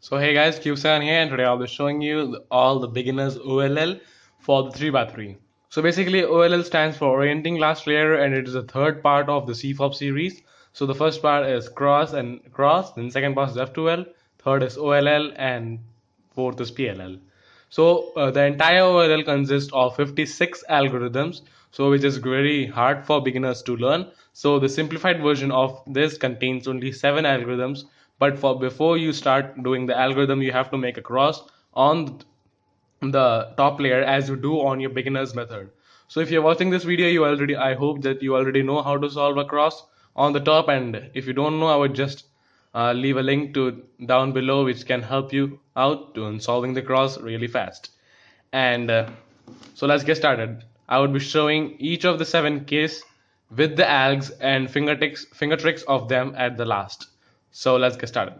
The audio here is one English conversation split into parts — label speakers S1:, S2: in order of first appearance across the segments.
S1: So hey guys, Q7 here, and today I'll be showing you all the beginners OLL for the 3x3. So basically OLL stands for Orienting Last Layer, and it is the third part of the CFOP series. So the first part is cross and cross, then second part is F2L, third is OLL, and fourth is PLL. So the entire OLL consists of 56 algorithms, so which is very hard for beginners to learn. So the simplified version of this contains only 7 algorithms, but for before you start doing the algorithm, you have to make a cross on the top layer as you do on your beginners method. So if you're watching this video, I hope that you already know how to solve a cross on the top, and if you don't know, I would just leave a link to down below which can help you out to solving the cross really fast. And so let's get started. I would be showing each of the 7 case with the algs and finger tricks of them at the last. So let's get started.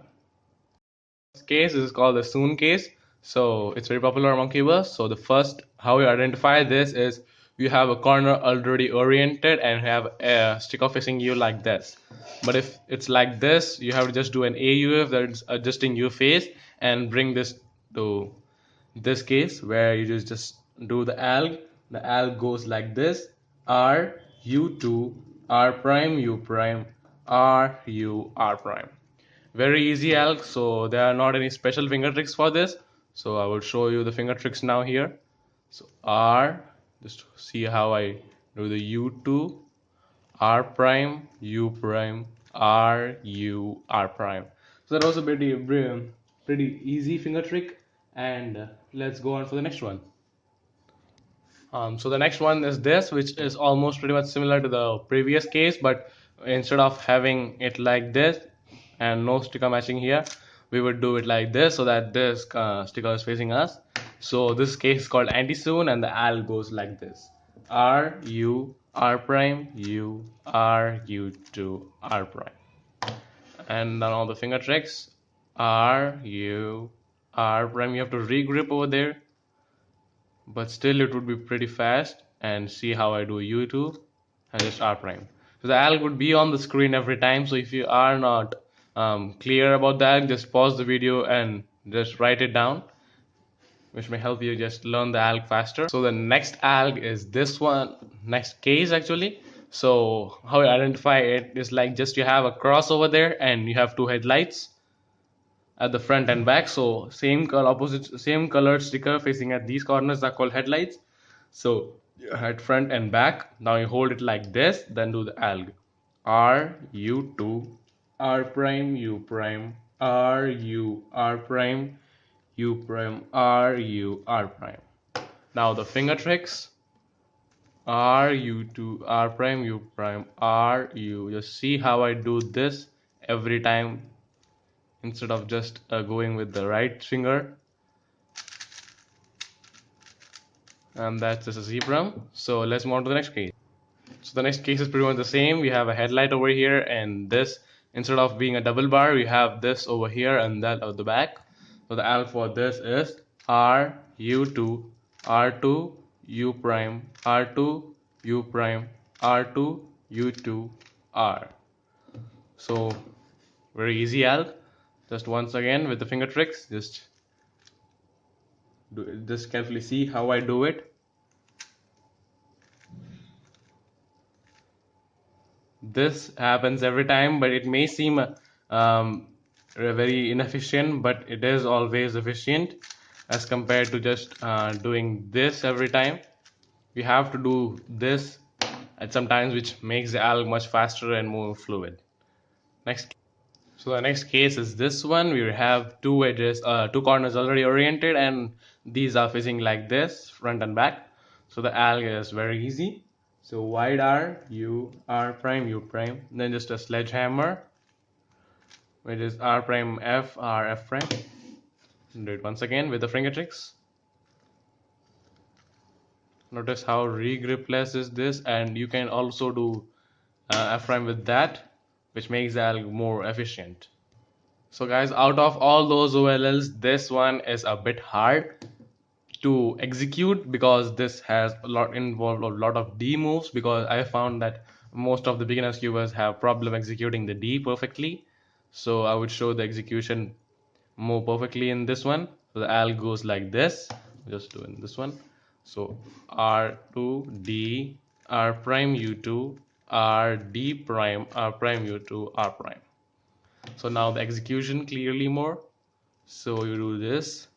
S1: This case is called the soon case. So it's very popular among keywords. So the first how you identify this is you have a corner already oriented and have a sticker facing you like this. But if it's like this, you have to just do an AUF, that's adjusting your face, and bring this to this case where you just do the alg. The alg goes like this: R U2 R prime U prime R U R prime. Very easy alg, so there are not any special finger tricks for this. So I will show you the finger tricks now here. So R, just see how I do the U2 R prime U prime R U R prime. So that was a pretty easy finger trick, and let's go on for the next one. So the next one is this, which is almost pretty much similar to the previous case, but instead of having it like this and no sticker matching here, we would do it like this so that this sticker is facing us. So this case is called anti-soon, and the al goes like this: R U R prime U R U to R prime. And then all the finger tricks: R U R prime. You have to regrip over there, but still it would be pretty fast. And see how I do U2 and just R prime. So the alg would be on the screen every time, so if you are not clear about that, just pause the video and just write it down, which may help you just learn the alg faster. So the next alg is this one, next case actually. So how you identify it is like just you have a cross over there and you have two headlights at the front and back. So same colored sticker facing at these corners are called headlights. So at front and back. Now you hold it like this, then do the alg. R U2 R prime U prime R U R prime U prime R U R prime. Now the finger tricks: R U2 R prime U prime R U. Just see how I do this every time instead of just going with the right finger. And that's just a zebra. So let's move on to the next case. So the next case is pretty much the same. We have a headlight over here, and this, instead of being a double bar, we have this over here and that at the back. So the alg for this is R U2 R2 U prime R2 U prime R2 U2 R. So very easy alg. Just once again with the finger tricks, just carefully see how I do it. This happens every time, but it may seem very inefficient, but it is always efficient as compared to just doing this every time. We have to do this at some times, which makes the alg much faster and more fluid. Next. So the next case is this one. We have two edges, two corners already oriented, and these are facing like this, front and back. So the alg is very easy. So wide R U R prime U prime, then just a sledgehammer, which is R prime F R F prime. Do it once again with the finger tricks. Notice how regripless is this, and you can also do F prime with that, which makes the alg more efficient. So guys, out of all those OLLs, this one is a bit hard to execute because this has a lot of D moves, because I found that most of the beginners viewers have problem executing the D perfectly. So I would show the execution move perfectly in this one. So the L goes like this. Just do in this one. So R2 D R prime U2 R D prime R prime U2 R prime. So now the execution clearly more. So you do this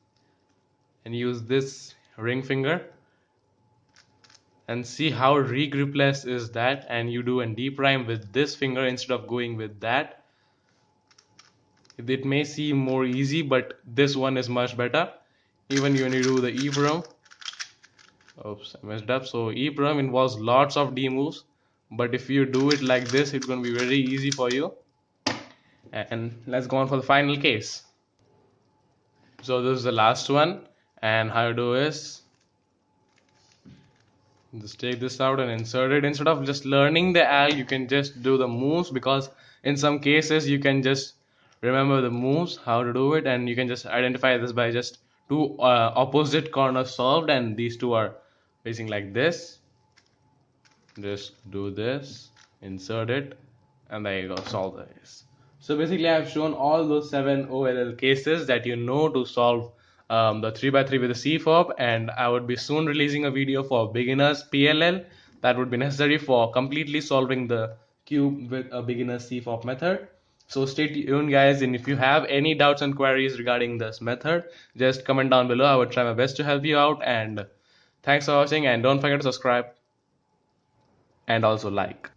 S1: and use this ring finger and see how regripless is that, and you do a D prime with this finger instead of going with that. It may seem more easy, but this one is much better. Even when you do the EEPROM, oops, I messed up. So EEPROM involves lots of D moves, but if you do it like this, it's going to be very easy for you. And let's go on for the final case. So this is the last one, and how you do is just take this out and insert it. Instead of just learning the L, you can just do the moves, because in some cases you can just remember the moves, how to do it, and you can just identify this by just two opposite corners solved, and these two are facing like this. Just do this, insert it, and there you go, solve this. So basically I've shown all those 7 OLL cases that you know to solve the 3x3 with the CFOP, and I would be soon releasing a video for beginners PLL that would be necessary for completely solving the cube with a beginner's CFOP method. So stay tuned guys, and if you have any doubts and queries regarding this method, just comment down below. I would try my best to help you out, and thanks for watching, and don't forget to subscribe and also like.